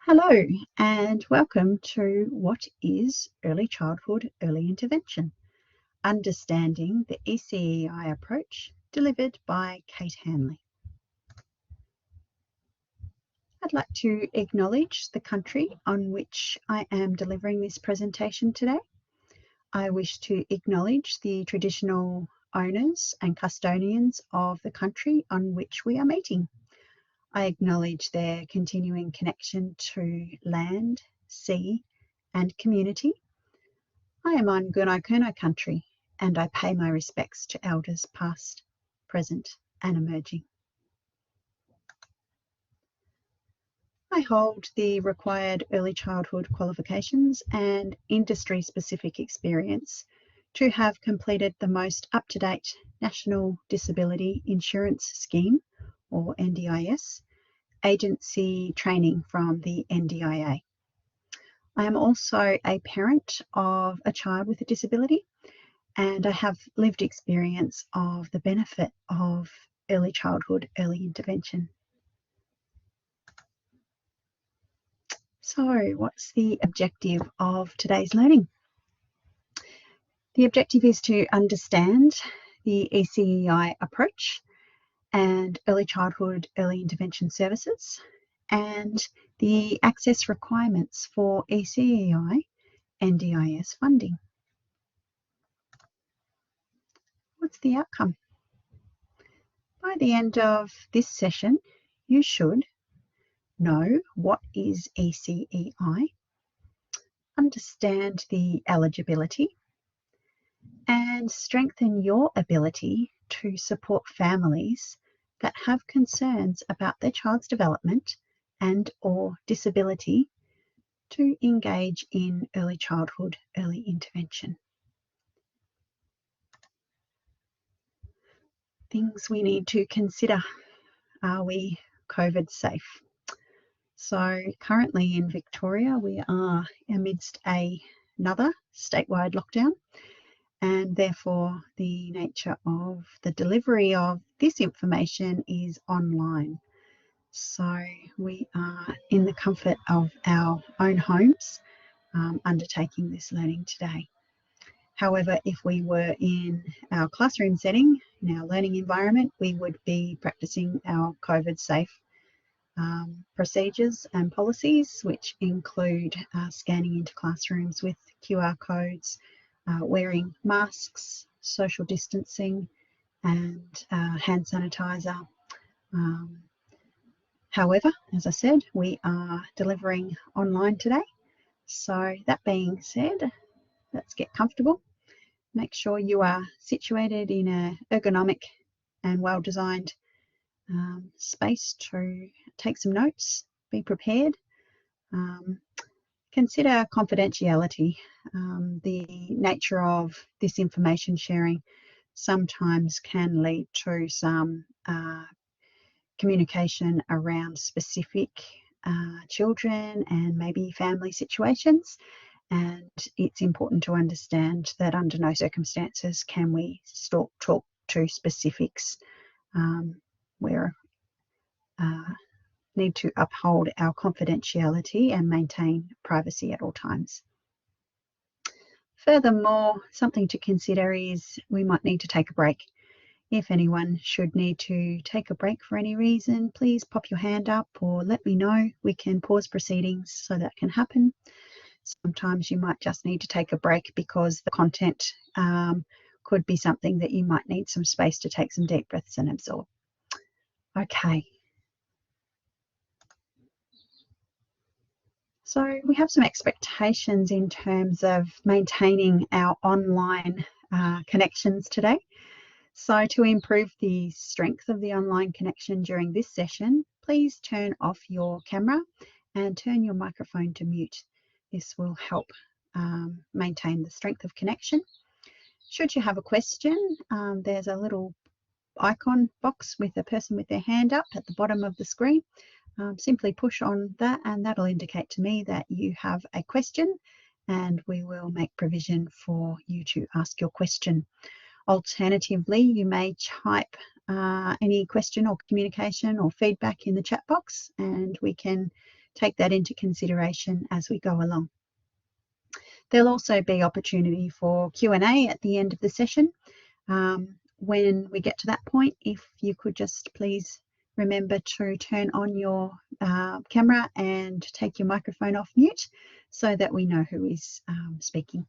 Hello and welcome to What is Early Childhood Early Intervention? Understanding the ECEI approach, delivered by Kate Hanley. I'd like to acknowledge the country on which I am delivering this presentation today. I wish to acknowledge the traditional owners and custodians of the country on which we are meeting. I acknowledge their continuing connection to land, sea, and community. I am on Gurungurrung country and I pay my respects to elders past, present, and emerging. I hold the required early childhood qualifications and industry-specific experience to have completed the most up-to-date National Disability Insurance Scheme, or NDIS, agency training from the NDIA. I am also a parent of a child with a disability, and I have lived experience of the benefit of early childhood early intervention. So, what's the objective of today's learning? The objective is to understand the ECEI approach and early childhood early intervention services and the access requirements for ECEI NDIS funding. What's the outcome? By the end of this session, you should know what is ECEI, understand the eligibility, and strengthen your ability to support families that have concerns about their child's development and/or disability to engage in early childhood early intervention. Things we need to consider. Are we COVID safe? So currently in Victoria, we are amidst another statewide lockdown, and therefore the nature of the delivery of this information is online. So we are in the comfort of our own homes undertaking this learning today. However, if we were in our classroom setting, in our learning environment, we would be practicing our COVID safe procedures and policies, which include scanning into classrooms with QR codes, wearing masks, social distancing, and hand sanitizer. However, as I said, we are delivering online today. So that being said, let's get comfortable. Make sure you are situated in an ergonomic and well-designed space to take some notes, be prepared. Consider confidentiality. The nature of this information sharing sometimes can lead to some communication around specific children and maybe family situations. And it's important to understand that under no circumstances can we talk to specifics. We need to uphold our confidentiality and maintain privacy at all times. Furthermore, something to consider is we might need to take a break. If anyone should need to take a break for any reason, please pop your hand up or let me know. We can pause proceedings so that can happen. Sometimes you might just need to take a break because the content could be something that you might need some space to take some deep breaths and absorb. Okay. So we have some expectations in terms of maintaining our online connections today. So to improve the strength of the online connection during this session, please turn off your camera and turn your microphone to mute. This will help maintain the strength of connection. Should you have a question, there's a little icon box with a person with their hand up at the bottom of the screen. Simply push on that and that'll indicate to me that you have a question, and we will make provision for you to ask your question. Alternatively, you may type any question or communication or feedback in the chat box, and we can take that into consideration as we go along. There'll also be opportunity for Q&A at the end of the session. When we get to that point, if you could just please remember to turn on your camera and take your microphone off mute so that we know who is speaking.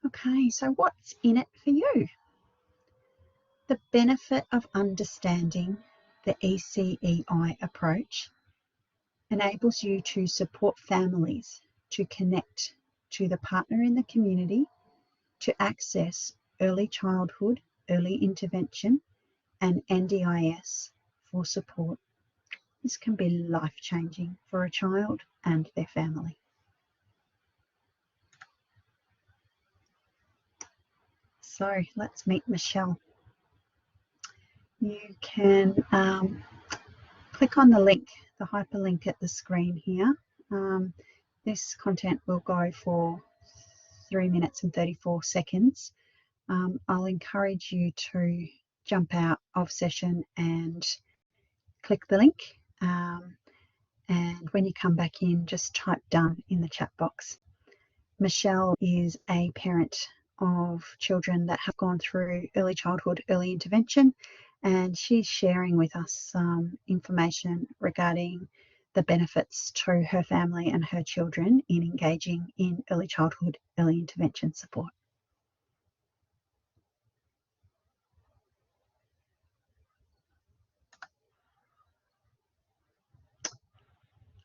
Okay, so what's in it for you? The benefit of understanding the ECEI approach enables you to support families to connect to the partner in the community to access early childhood, early intervention, and NDIS for support. This can be life-changing for a child and their family. So let's meet Michelle. You can click on the link, the hyperlink at the screen here. This content will go for 3 minutes and 34 seconds. I'll encourage you to jump out of session and click the link. And when you come back in, just type done in the chat box. Michelle is a parent of children that have gone through early childhood, early intervention, and she's sharing with us some information regarding the benefits to her family and her children in engaging in early childhood, early intervention support.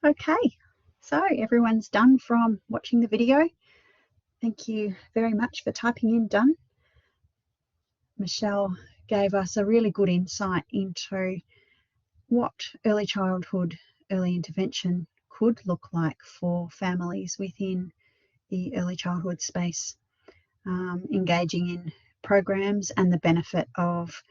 Okay, so everyone's done from watching the video. Thank you very much for typing in done. Michelle gave us a really good insight into what early childhood, early intervention could look like for families within the early childhood space, engaging in programs and the benefit of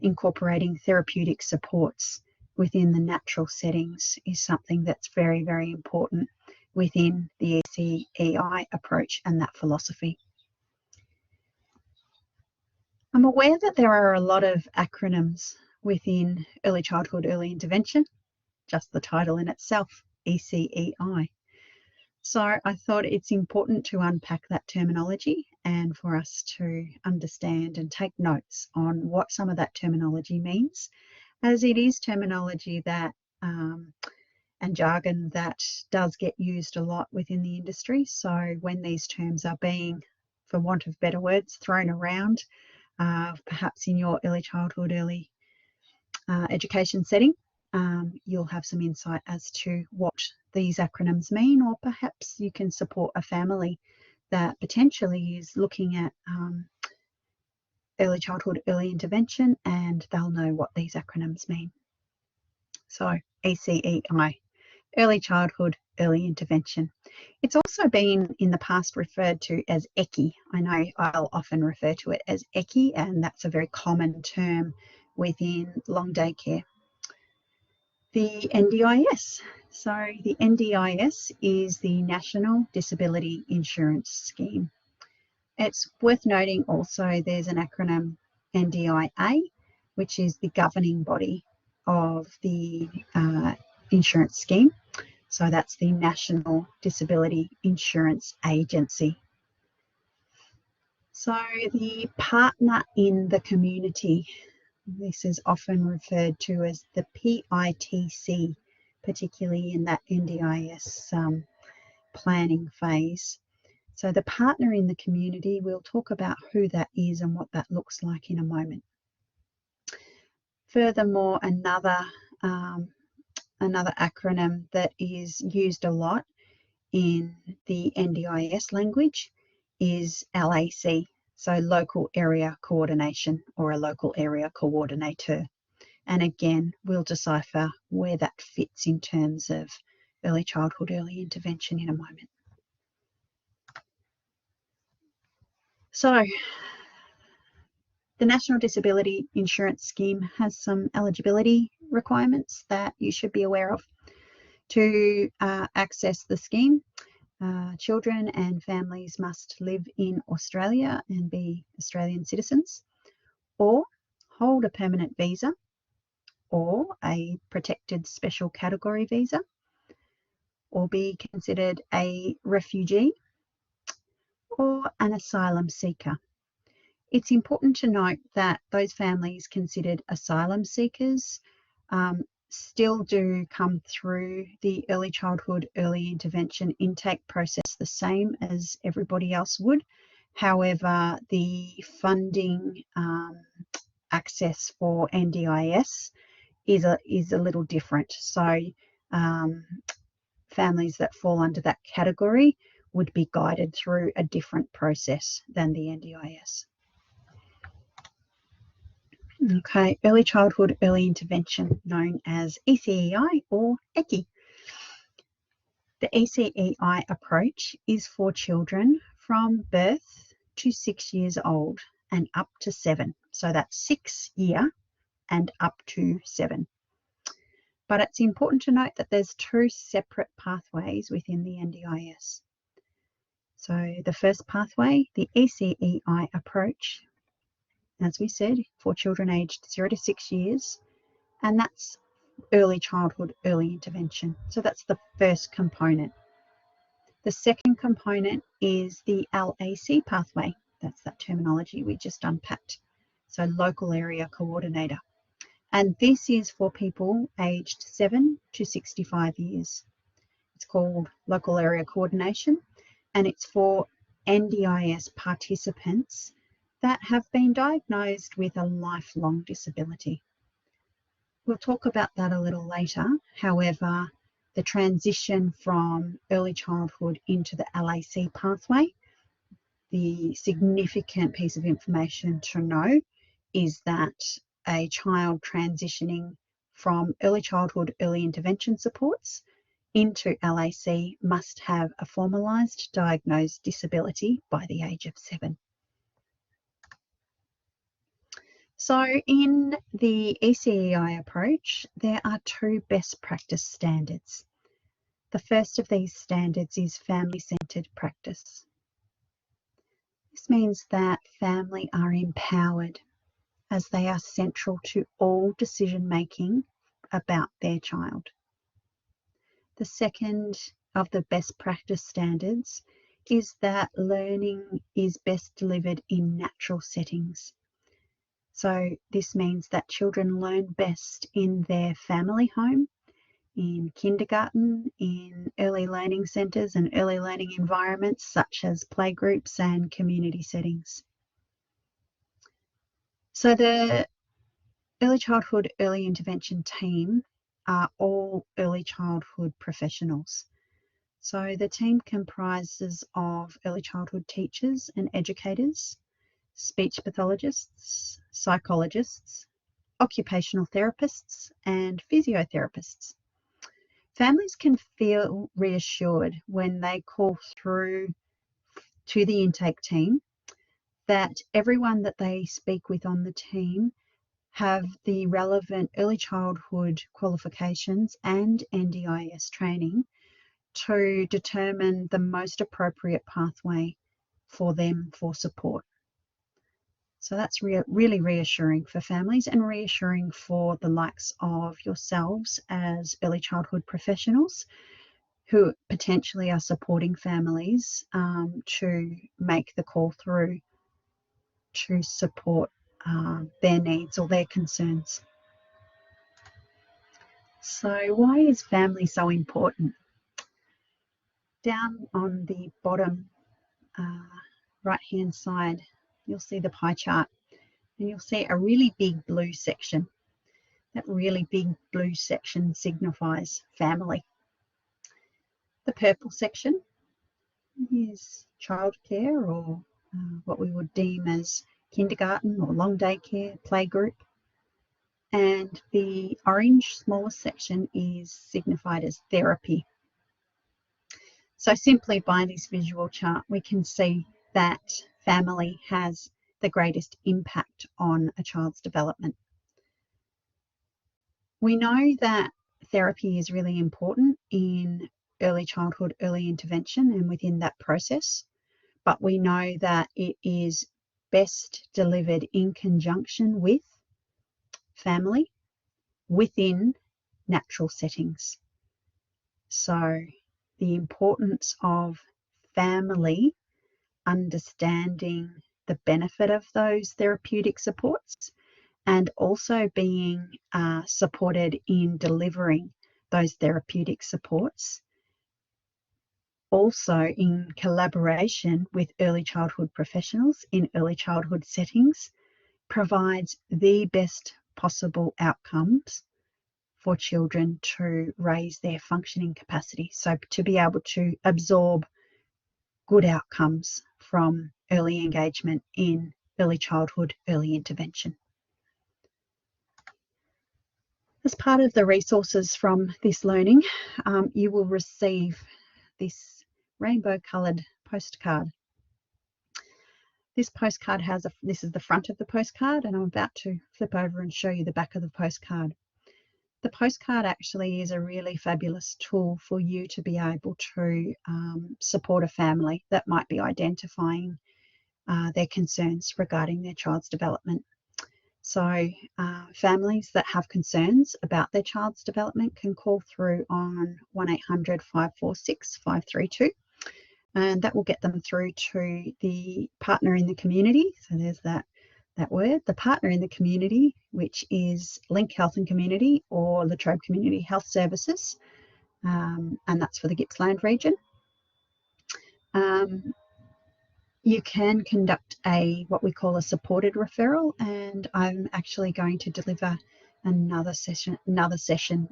incorporating therapeutic supports within the natural settings is something that's very, very important within the ECEI approach and that philosophy. I'm aware that there are a lot of acronyms within early childhood, early intervention, just the title in itself, ECEI. So I thought it's important to unpack that terminology and for us to understand and take notes on what some of that terminology means, as it is terminology that and jargon that does get used a lot within the industry. So when these terms are being, for want of better words, thrown around, perhaps in your early childhood, early education setting, you'll have some insight as to what these acronyms mean, or perhaps you can support a family that potentially is looking at early childhood, early intervention, and they'll know what these acronyms mean. So ECEI, early childhood, early intervention. It's also been in the past referred to as ECEI. I know I'll often refer to it as ECEI, and that's a very common term within long day care. The NDIS. So the NDIS is the National Disability Insurance Scheme. It's worth noting also there's an acronym NDIA, which is the governing body of the insurance scheme. So that's the National Disability Insurance Agency. So the partner in the community, this is often referred to as the PITC, particularly in that NDIS planning phase. So the partner in the community, we'll talk about who that is and what that looks like in a moment. Furthermore, another acronym that is used a lot in the NDIS language is LAC, so Local Area Coordination or a Local Area Coordinator. And again, we'll decipher where that fits in terms of early childhood, early intervention in a moment. So the National Disability Insurance Scheme has some eligibility requirements that you should be aware of. To access the scheme, children and families must live in Australia and be Australian citizens, or hold a permanent visa, or a protected special category visa, or be considered a refugee or an asylum seeker. It's important to note that those families considered asylum seekers still do come through the early childhood, early intervention intake process the same as everybody else would. However, the funding access for NDIS is a little different. So families that fall under that category would be guided through a different process than the NDIS. Okay, early childhood, early intervention, known as ECEI or ECI. The ECEI approach is for children from birth to 6 years old and up to 7. So that's 6 year and up to 7. But it's important to note that there's 2 separate pathways within the NDIS. So the first pathway, the ECEI approach, as we said, for children aged 0 to 6 years, and that's early childhood, early intervention. So that's the first component. The second component is the LAC pathway. That's that terminology we just unpacked. So local area coordinator. And this is for people aged 7 to 65 years. It's called local area coordination, and it's for NDIS participants that have been diagnosed with a lifelong disability. We'll talk about that a little later. However, the transition from early childhood into the LAC pathway, the significant piece of information to know is that a child transitioning from early childhood, early intervention supports into LAC must have a formalised diagnosed disability by the age of 7. So in the ECEI approach, there are 2 best practice standards. The first of these standards is family-centred practice. This means that family are empowered as they are central to all decision-making about their child. The second of the best practice standards is that learning is best delivered in natural settings. So this means that children learn best in their family home, in kindergarten, in early learning centres and early learning environments such as playgroups and community settings. So the early childhood, early intervention team are all early childhood professionals. So the team comprises of early childhood teachers and educators, speech pathologists, psychologists, occupational therapists, and physiotherapists. Families can feel reassured when they call through to the intake team that everyone that they speak with on the team have the relevant early childhood qualifications and NDIS training to determine the most appropriate pathway for them for support. So that's really reassuring for families and reassuring for the likes of yourselves as early childhood professionals who potentially are supporting families to make the call through to support their needs or their concerns. So why is family so important? Down on the bottom right-hand side, you'll see the pie chart and you'll see a really big blue section. That really big blue section signifies family. The purple section is childcare or what we would deem as kindergarten or long day care, playgroup. And the orange smaller section is signified as therapy. So simply by this visual chart, we can see that family has the greatest impact on a child's development. We know that therapy is really important in early childhood, early intervention and within that process, but we know that it is best delivered in conjunction with family within natural settings. So the importance of family understanding the benefit of those therapeutic supports, and also being supported in delivering those therapeutic supports, also in collaboration with early childhood professionals in early childhood settings, provides the best possible outcomes for children to raise their functioning capacity. So to be able to absorb good outcomes from early engagement in early childhood, early intervention. As part of the resources from this learning, you will receive this rainbow coloured postcard. This postcard has this is the front of the postcard, and I'm about to flip over and show you the back of the postcard. The postcard actually is a really fabulous tool for you to be able to support a family that might be identifying their concerns regarding their child's development. So families that have concerns about their child's development can call through on 1800 546 532, and that will get them through to the partner in the community. So there's that word, the partner in the community, which is Link Health and Community or Latrobe Community Health Services, and that's for the Gippsland region. You can conduct what we call a supported referral, and I'm actually going to deliver another session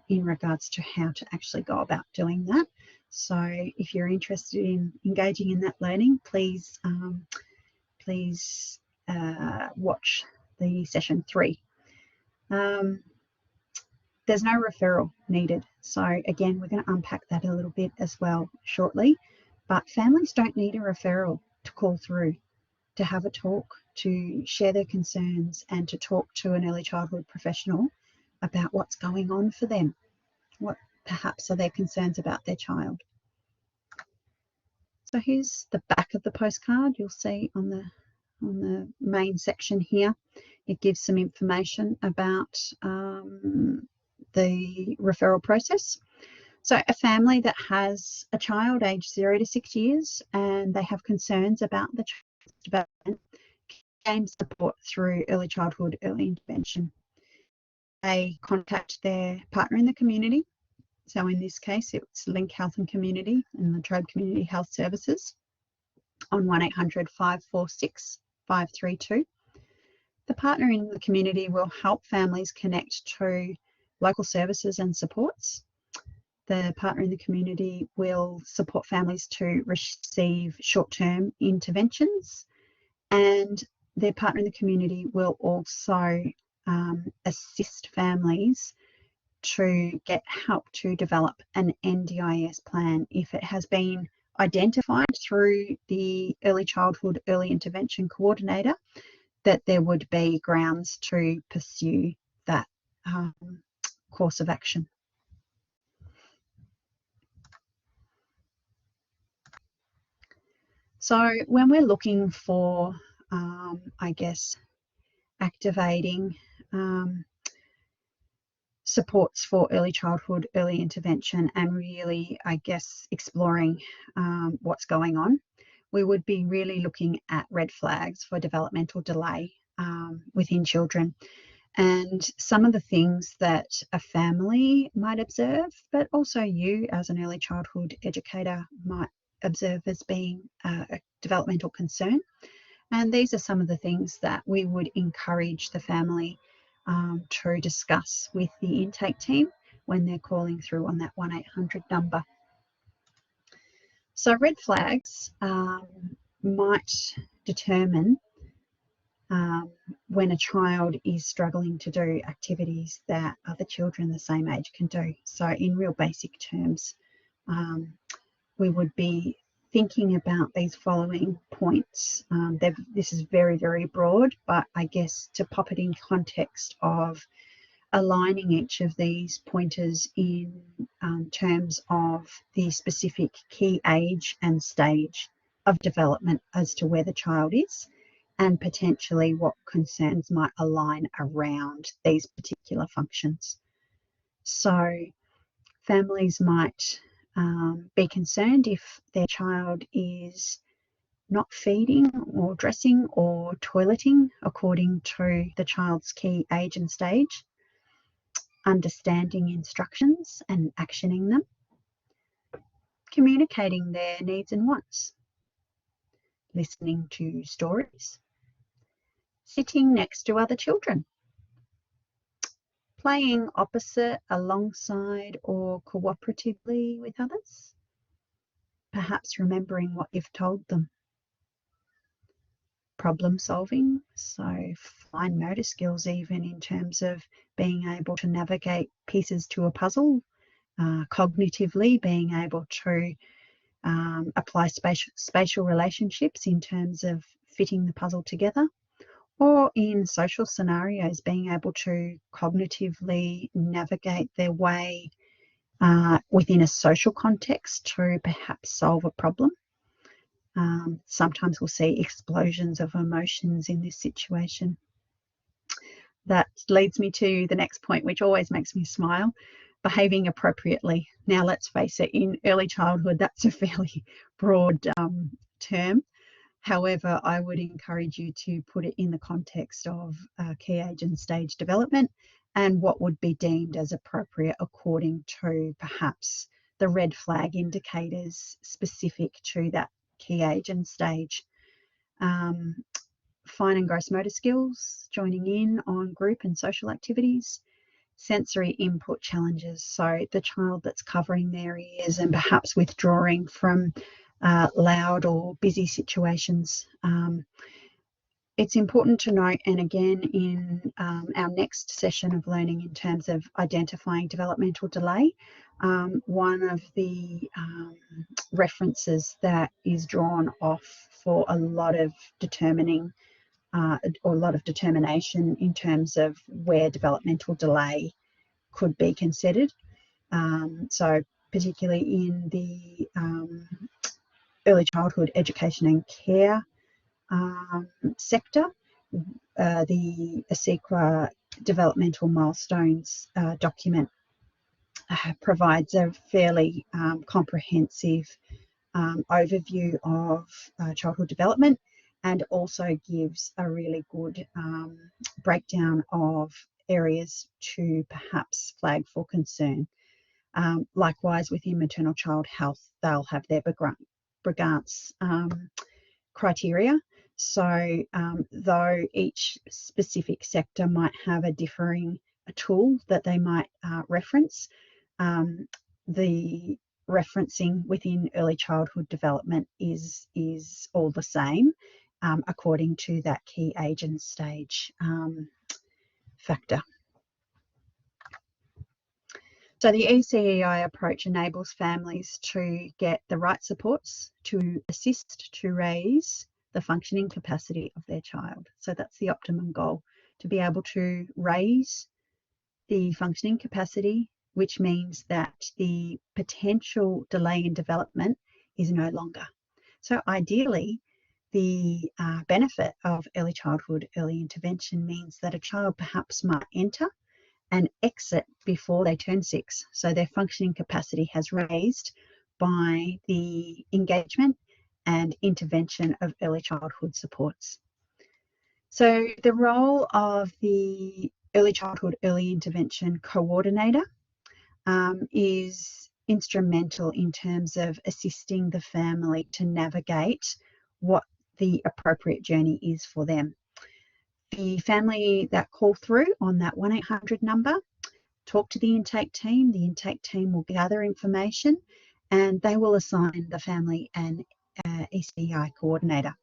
in regards to how to actually go about doing that. So if you're interested in engaging in that learning, please watch the session 3. There's no referral needed. So again, we're going to unpack that a little bit as well shortly, but families don't need a referral to call through, to have a talk, to share their concerns, and to talk to an early childhood professional about what's going on for them, what perhaps are their concerns about their child. So here's the back of the postcard. You'll see on the main section here, it gives some information about the referral process. So a family that has a child aged 0 to 6 years and they have concerns about the child's development can gain support through early childhood, early intervention. They contact their partner in the community. So in this case, it's Link Health and Community and Latrobe Community Health Services on 1800 546 532. The partner in the community will help families connect to local services and supports. The partner in the community will support families to receive short-term interventions, and their partner in the community will also assist families to get help to develop an NDIS plan if it has been identified through the early childhood, early intervention coordinator that there would be grounds to pursue that course of action. So when we're looking for, I guess, activating supports for early childhood, early intervention, and really, I guess, exploring what's going on, we would be really looking at red flags for developmental delay within children. And some of the things that a family might observe, but also you as an early childhood educator might observe as being a developmental concern. And these are some of the things that we would encourage the family to discuss with the intake team when they're calling through on that 1800 number. So red flags might determine when a child is struggling to do activities that other children the same age can do. So in real basic terms, we would be thinking about these following points. This is very, very broad, but I guess to pop it in context of aligning each of these pointers in terms of the specific key age and stage of development as to where the child is, and potentially what concerns might align around these particular functions. So families might be concerned if their child is not feeding or dressing or toileting according to the child's key age and stage, understanding instructions and actioning them, communicating their needs and wants, listening to stories, sitting next to other children, playing opposite, alongside, or cooperatively with others, perhaps remembering what you've told them, problem solving, so fine motor skills even in terms of being able to navigate pieces to a puzzle, cognitively being able to apply spatial relationships in terms of fitting the puzzle together, or in social scenarios, being able to cognitively navigate their way within a social context to perhaps solve a problem. Sometimes we'll see explosions of emotions in this situation. That leads me to the next point, which always makes me smile: behaving appropriately. Now, let's face it, in early childhood, that's a fairly broad term. However, I would encourage you to put it in the context of key age and stage development and what would be deemed as appropriate according to perhaps the red flag indicators specific to that key age and stage. Fine and gross motor skills, joining in on group and social activities, sensory input challenges, so the child that's covering their ears and perhaps withdrawing from loud or busy situations. It's important to note, and again in our next session of learning in terms of identifying developmental delay, one of the references that is drawn off for a lot of determining or a lot of determination in terms of where developmental delay could be considered. So particularly in the early childhood education and care sector, the ECEI developmental milestones document provides a fairly comprehensive overview of childhood development, and also gives a really good breakdown of areas to perhaps flag for concern. Likewise, within maternal child health, they'll have their Brigance criteria. So though each specific sector might have a differing tool that they might reference, the referencing within early childhood development is all the same according to that key age and stage factor. So the ECEI approach enables families to get the right supports to assist to raise the functioning capacity of their child. So that's the optimum goal, to be able to raise the functioning capacity, which means that the potential delay in development is no longer. So ideally, the benefit of early childhood early intervention means that a child perhaps might enter and exit before they turn 6. So their functioning capacity has raised by the engagement and intervention of early childhood supports. So the role of the early childhood early intervention coordinator is instrumental in terms of assisting the family to navigate what the appropriate journey is for them. The family that call through on that 1-800 number, talk to the intake team. The intake team will gather information and they will assign the family an ECEI coordinator.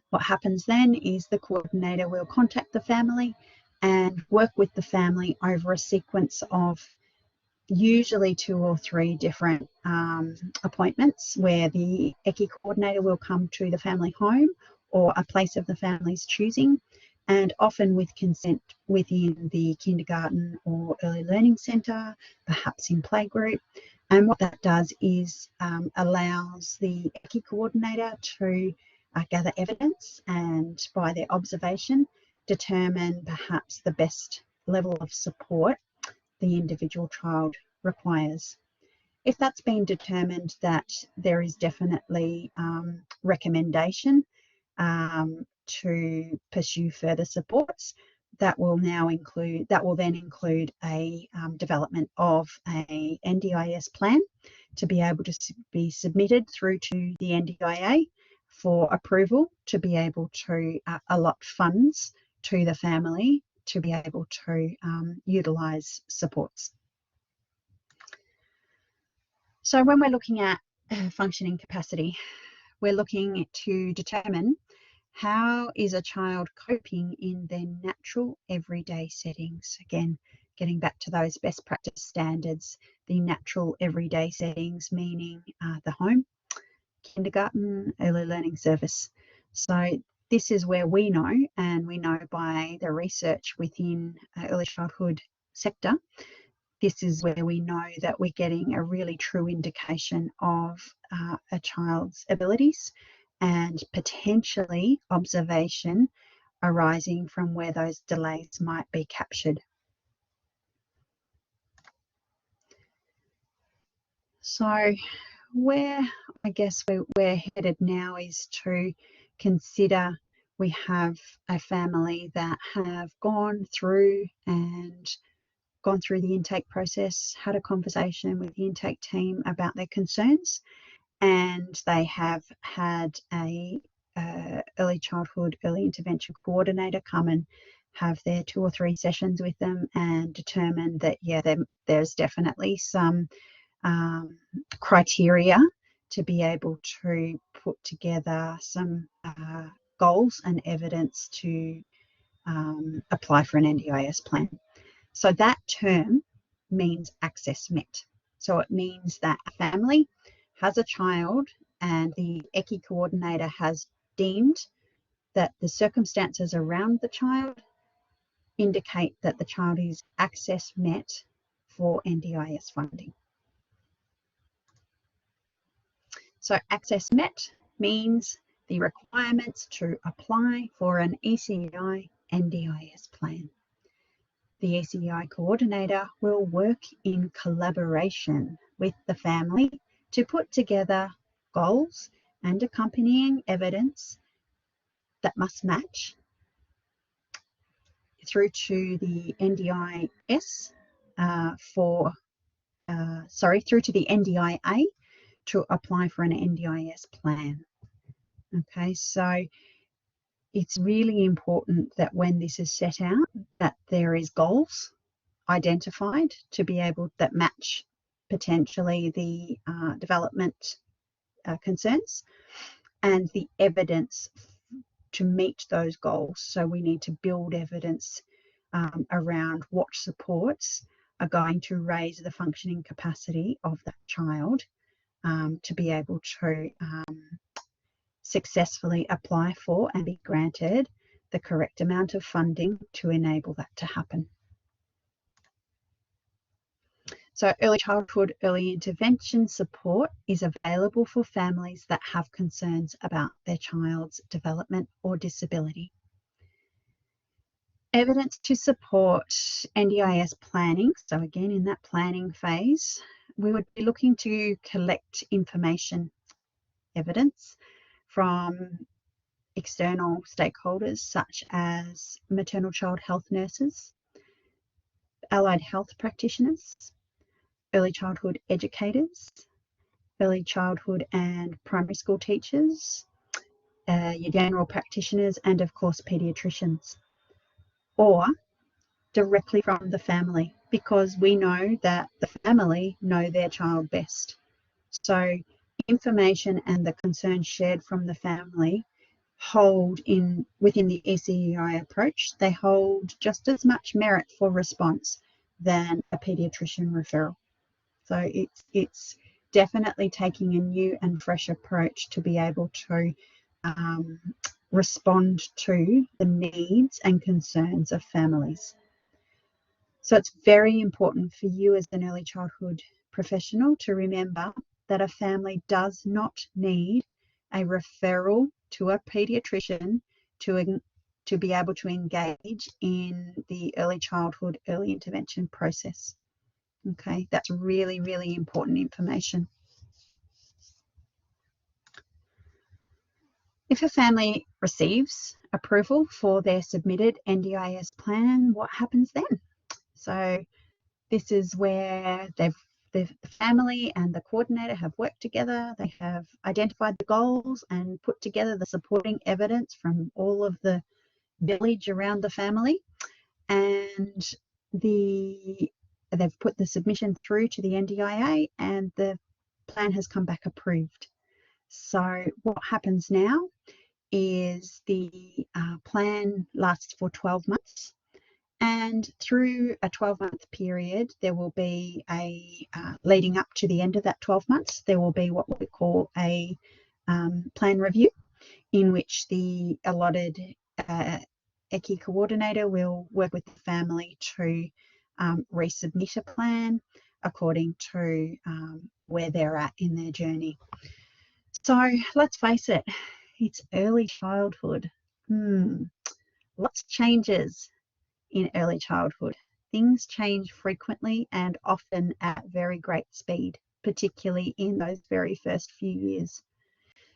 What happens then is the coordinator will contact the family and work with the family over a sequence of usually 2 or 3 different appointments, where the ECI coordinator will come to the family home or a place of the family's choosing, and often with consent within the kindergarten or early learning centre, perhaps in playgroup. And what that does is allows the ECI coordinator to gather evidence and, by their observation, determine perhaps the best level of support the individual child requires. If that's been determined that there is definitely recommendation to pursue further supports, that will then include a development of a NDIS plan to be able to be submitted through to the NDIA for approval, to be able to allot funds to the family to be able to utilise supports. So when we're looking at functioning capacity, we're looking to determine how is a child coping in their natural everyday settings. Again, getting back to those best practice standards, the natural everyday settings, meaning the home, kindergarten, early learning service. So this is where we know, and we know by the research within early childhood sector, this is where we know that we're getting a really true indication of a child's abilities and potentially observation arising from where those delays might be captured. So where I guess we're headed now is to consider we have a family that have gone through the intake process, had a conversation with the intake team about their concerns, and they have had a early childhood, early intervention coordinator come and have their 2 or 3 sessions with them and determine that, yeah, there's definitely some criteria to be able to put together some goals and evidence to apply for an NDIS plan. So that term means access met. So it means that a family has a child and the ECEI coordinator has deemed that the circumstances around the child indicate that the child is access met for NDIS funding. So access met means the requirements to apply for an ECEI NDIS plan. The ECEI coordinator will work in collaboration with the family to put together goals and accompanying evidence that must match through to the NDIS through to the NDIA to apply for an NDIS plan. Okay, so it's really important that when this is set out, that there is goals identified to be able that match potentially the development concerns and the evidence to meet those goals. So we need to build evidence around what supports are going to raise the functioning capacity of that child to be able to successfully apply for and be granted the correct amount of funding to enable that to happen. So early childhood, early intervention support is available for families that have concerns about their child's development or disability. Evidence to support NDIS planning. So again, in that planning phase, we would be looking to collect information, evidence from external stakeholders such as maternal child health nurses, allied health practitioners, early childhood educators, early childhood and primary school teachers, your general practitioners, and of course paediatricians, or directly from the family, because we know that the family know their child best. So information and the concerns shared from the family hold within the ECEI approach, they hold just as much merit for response than a paediatrician referral. So it's definitely taking a new and fresh approach to be able to respond to the needs and concerns of families. So it's very important for you as an early childhood professional to remember that a family does not need a referral to a paediatrician to be able to engage in the early childhood, early intervention process. Okay, that's really, really important information. If a family receives approval for their submitted NDIS plan, what happens then? So this is where the family and the coordinator have worked together. They have identified the goals and put together the supporting evidence from all of the village around the family, and they've put the submission through to the NDIA, and the plan has come back approved. So what happens now is the plan lasts for 12 months, and through a 12-month period there will be a leading up to the end of that 12 months there will be what we call a plan review, in which the allotted ECEI coordinator will work with the family to resubmit a plan according to where they're at in their journey. So let's face it, it's early childhood. Lots of changes in early childhood. Things change frequently and often at very great speed, particularly in those very first few years.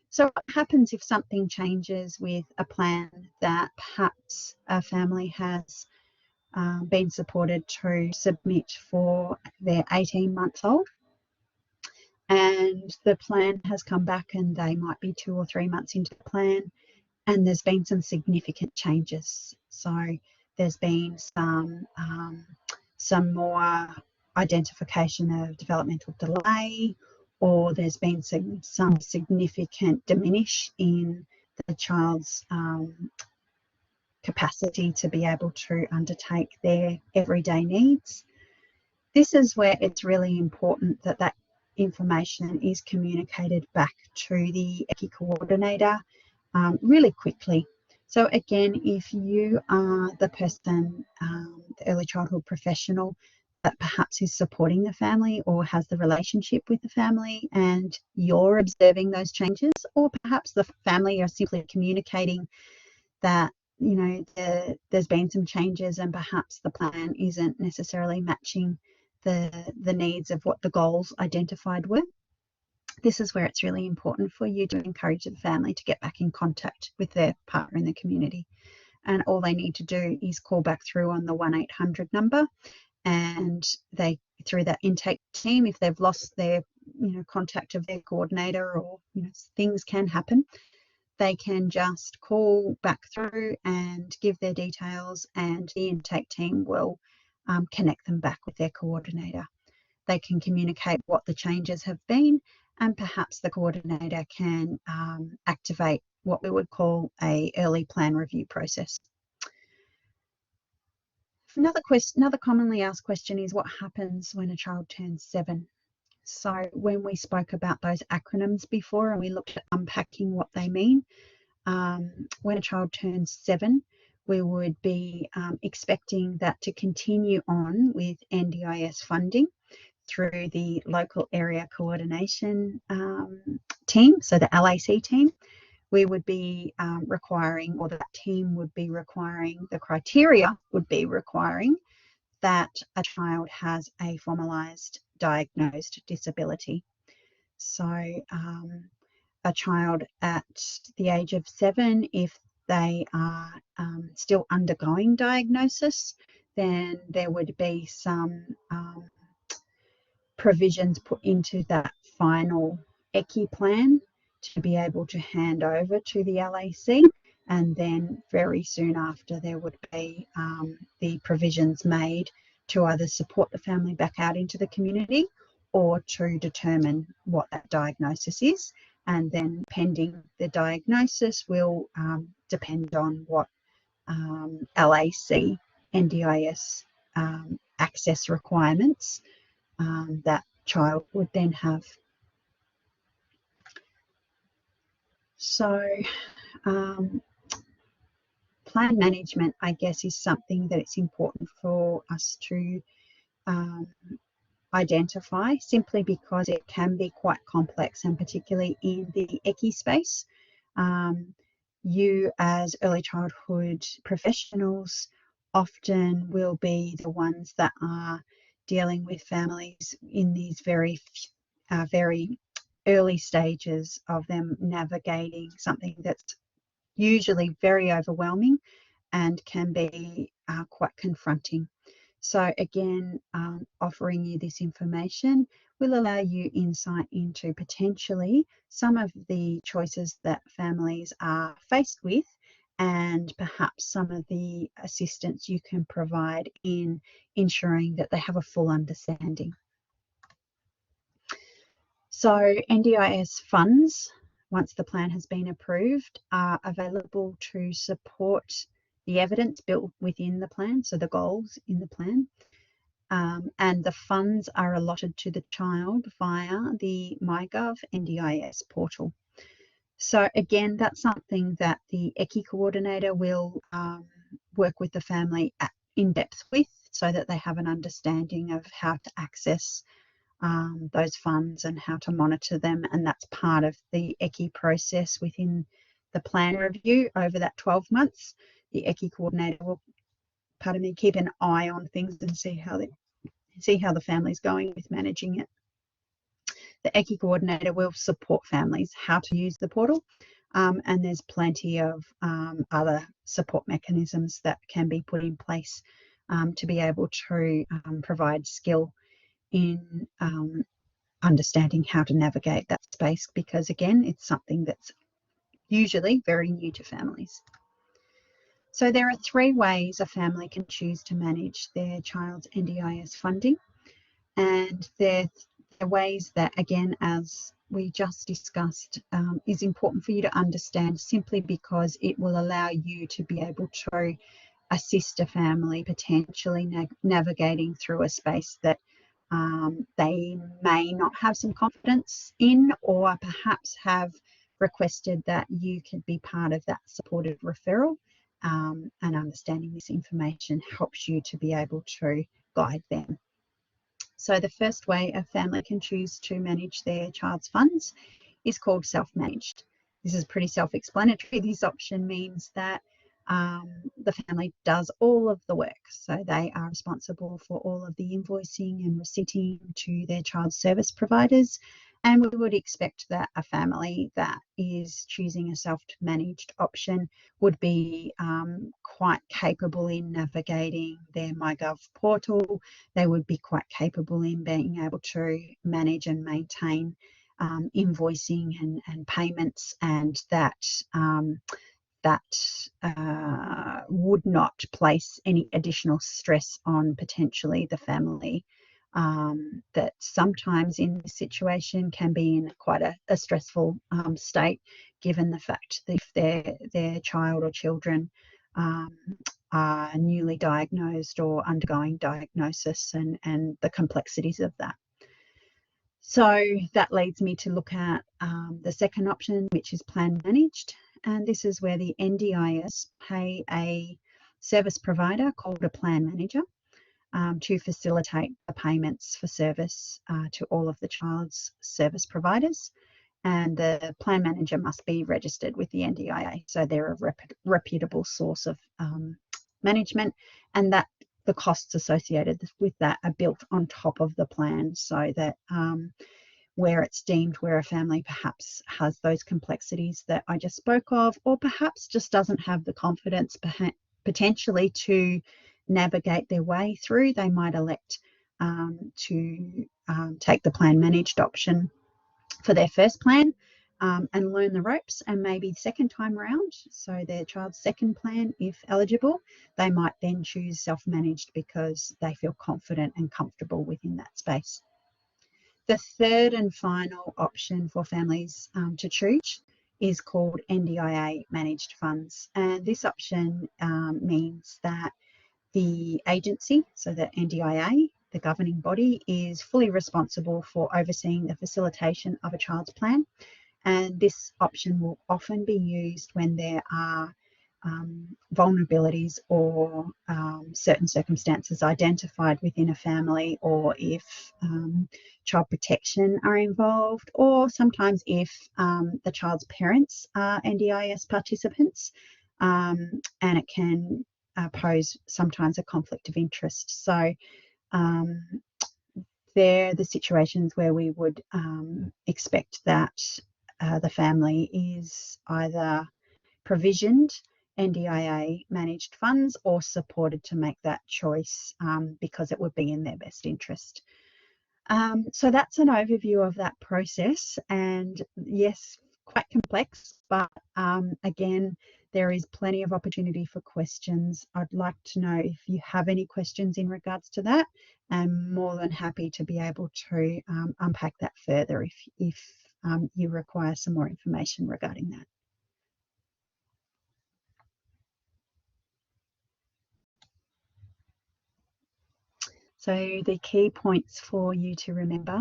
So what happens if something changes with a plan that perhaps a family has been supported to submit for their 18-month-old, and the plan has come back and they might be 2 or 3 months into the plan, and there's been some significant changes. So there's been some more identification of developmental delay, or there's been some significant diminish in the child's capacity to be able to undertake their everyday needs. This is where it's really important that that information is communicated back to the ECEI coordinator really quickly. So again, if you are the person, the early childhood professional that perhaps is supporting the family or has the relationship with the family, and you're observing those changes, or perhaps the family are simply communicating that, you know, there's been some changes and perhaps the plan isn't necessarily matching the needs of what the goals identified were. This is where it's really important for you to encourage the family to get back in contact with their partner in the community. And all they need to do is call back through on the 1-800 number, and they, through that intake team, if they've lost their contact of their coordinator, or things can happen, they can just call back through and give their details, and the intake team will connect them back with their coordinator. They can communicate what the changes have been, and perhaps the coordinator can activate what we would call an early plan review process. Another commonly asked question is, what happens when a child turns 7? So when we spoke about those acronyms before and we looked at unpacking what they mean, when a child turns 7, we would be expecting that to continue on with NDIS funding through the local area coordination team, so the LAC team. We would be requiring, or that team would be requiring, the criteria would be requiring that a child has a formalised diagnosed disability. So a child at the age of 7, if they are still undergoing diagnosis, then there would be some provisions put into that final ECEI plan to be able to hand over to the LAC, and then very soon after there would be the provisions made to either support the family back out into the community or to determine what that diagnosis is, and then pending the diagnosis will depend on what LAC NDIS access requirements that child would then have. So plan management, I guess, is something that it's important for us to identify, simply because it can be quite complex, and particularly in the ECEI space. You as early childhood professionals often will be the ones that are dealing with families in these very early stages of them navigating something that's usually very overwhelming and can be quite confronting. So again, offering you this information will allow you insight into potentially some of the choices that families are faced with, and perhaps some of the assistance you can provide in ensuring that they have a full understanding. So NDIS funds, once the plan has been approved, are available to support the evidence built within the plan, so the goals in the plan. And the funds are allotted to the child via the MyGov NDIS portal. So again, that's something that the ECEI coordinator will work with the family in depth with, so that they have an understanding of how to access those funds and how to monitor them. And that's part of the ECEI process within the plan review over that 12 months. The ECEI coordinator will, keep an eye on things and see how the family's going with managing it. The ECEI coordinator will support families how to use the portal, and there's plenty of other support mechanisms that can be put in place to be able to provide skill in understanding how to navigate that space, because again, it's something that's usually very new to families. So there are 3 ways a family can choose to manage their child's NDIS funding, and they're ways that, again, as we just discussed, is important for you to understand, simply because it will allow you to be able to assist a family potentially navigating through a space that they may not have some confidence in, or perhaps have requested that you could be part of that supported referral. And understanding this information helps you to be able to guide them. So the first way a family can choose to manage their child's funds is called self-managed. This is pretty self-explanatory. This option means that the family does all of the work. So they are responsible for all of the invoicing and receipting to their child service providers. And we would expect that a family that is choosing a self-managed option would be quite capable in navigating their MyGov portal. They would be quite capable in being able to manage and maintain invoicing and payments, and that would not place any additional stress on potentially the family, that sometimes in this situation can be in quite a stressful state, given the fact that if their child or children are newly diagnosed or undergoing diagnosis, and the complexities of that. So that leads me to look at the second option, which is plan managed. And this is where the NDIS pay a service provider called a plan manager to facilitate the payments for service to all of the child's service providers. And the plan manager must be registered with the NDIA. So they're a reputable source of management, and that the costs associated with that are built on top of the plan, so that where it's deemed where a family perhaps has those complexities that I just spoke of, or perhaps just doesn't have the confidence potentially to navigate their way through, they might elect to take the plan managed option for their first plan and learn the ropes, and maybe second time around, so their child's second plan, if eligible, they might then choose self-managed because they feel confident and comfortable within that space. The third and final option for families to choose is called NDIA managed funds, and this option means that the agency, so the NDIA, the governing body, is fully responsible for overseeing the facilitation of a child's plan, and this option will often be used when there are vulnerabilities or certain circumstances identified within a family, or if child protection are involved, or sometimes if the child's parents are NDIS participants, and it can pose sometimes a conflict of interest. So they're the situations where we would expect that the family is either provisioned NDIA managed funds or supported to make that choice because it would be in their best interest. So that's an overview of that process, and yes, quite complex, but again, there is plenty of opportunity for questions. I'd like to know if you have any questions in regards to that. I'm more than happy to be able to unpack that further if you require some more information regarding that. So the key points for you to remember,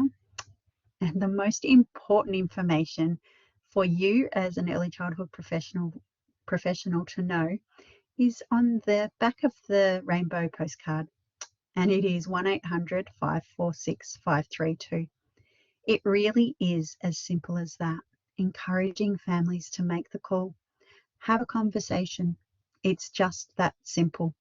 and the most important information for you as an early childhood professional to know, is on the back of the rainbow postcard, and it is 1-800-546-532. It really is as simple as that, encouraging families to make the call, have a conversation. It's just that simple.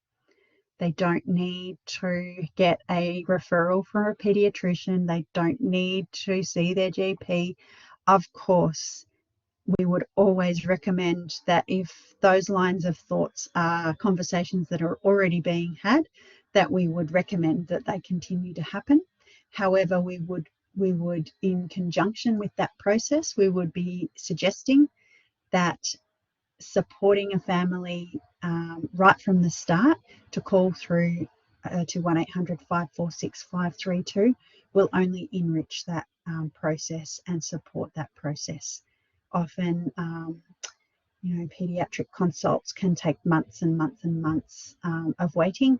They don't need to get a referral from a pediatrician. They don't need to see their GP. Of course, we would always recommend that if those lines of thoughts are conversations that are already being had, that we would recommend that they continue to happen. However, we would, in conjunction with that process, we would be suggesting that supporting a family right from the start to call through to 1-800-546-532 will only enrich that process and support that process. Often, pediatric consults can take months and months and months of waiting,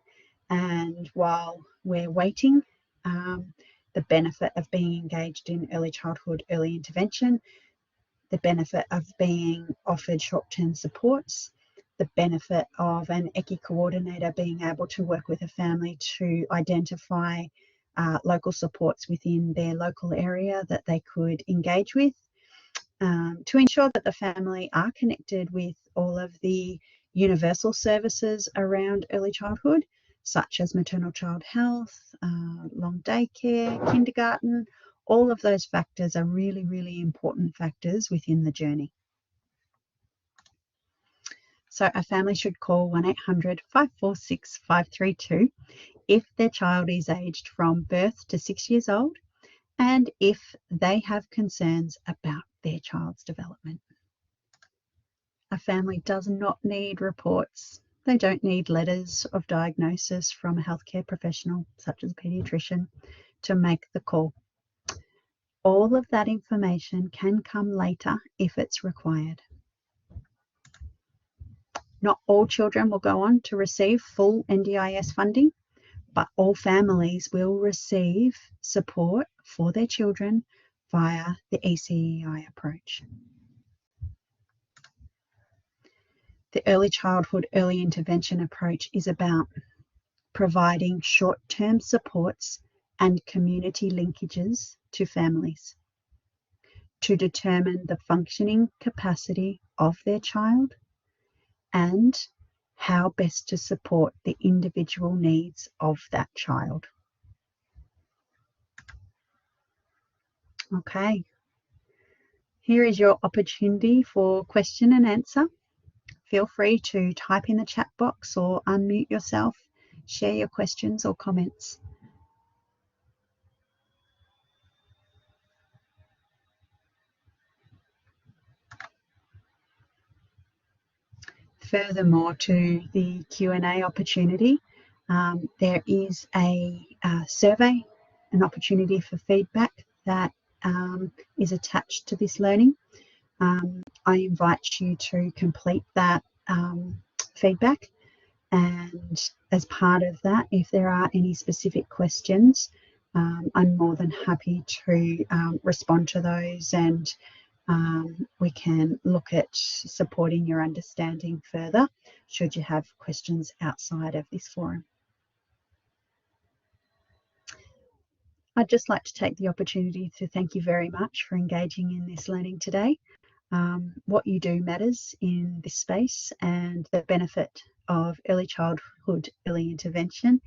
and while we're waiting, the benefit of being engaged in early childhood early intervention, the benefit of being offered short-term supports, the benefit of an ECEI coordinator being able to work with a family to identify local supports within their local area that they could engage with, to ensure that the family are connected with all of the universal services around early childhood, such as maternal child health, long daycare, kindergarten. All of those factors are really, really important factors within the journey. So a family should call 1-800-546-532 if their child is aged from birth to 6 years old and if they have concerns about their child's development. A family does not need reports. They don't need letters of diagnosis from a healthcare professional, such as a pediatrician, to make the call. All of that information can come later if it's required. Not all children will go on to receive full NDIS funding, but all families will receive support for their children via the ECEI approach. The early childhood early intervention approach is about providing short-term supports and community linkages to families to determine the functioning capacity of their child and how best to support the individual needs of that child. Okay, here is your opportunity for question and answer. Feel free to type in the chat box or unmute yourself, share your questions or comments. Furthermore to the Q&A opportunity, there is a survey, an opportunity for feedback that is attached to this learning. I invite you to complete that feedback, and as part of that, if there are any specific questions, I'm more than happy to respond to those, and we can look at supporting your understanding further should you have questions outside of this forum. I'd just like to take the opportunity to thank you very much for engaging in this learning today. What you do matters in this space, and the benefit of early childhood early intervention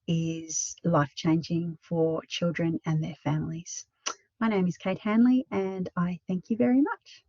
is life-changing for children and their families. My name is Kate Hanley, and I thank you very much.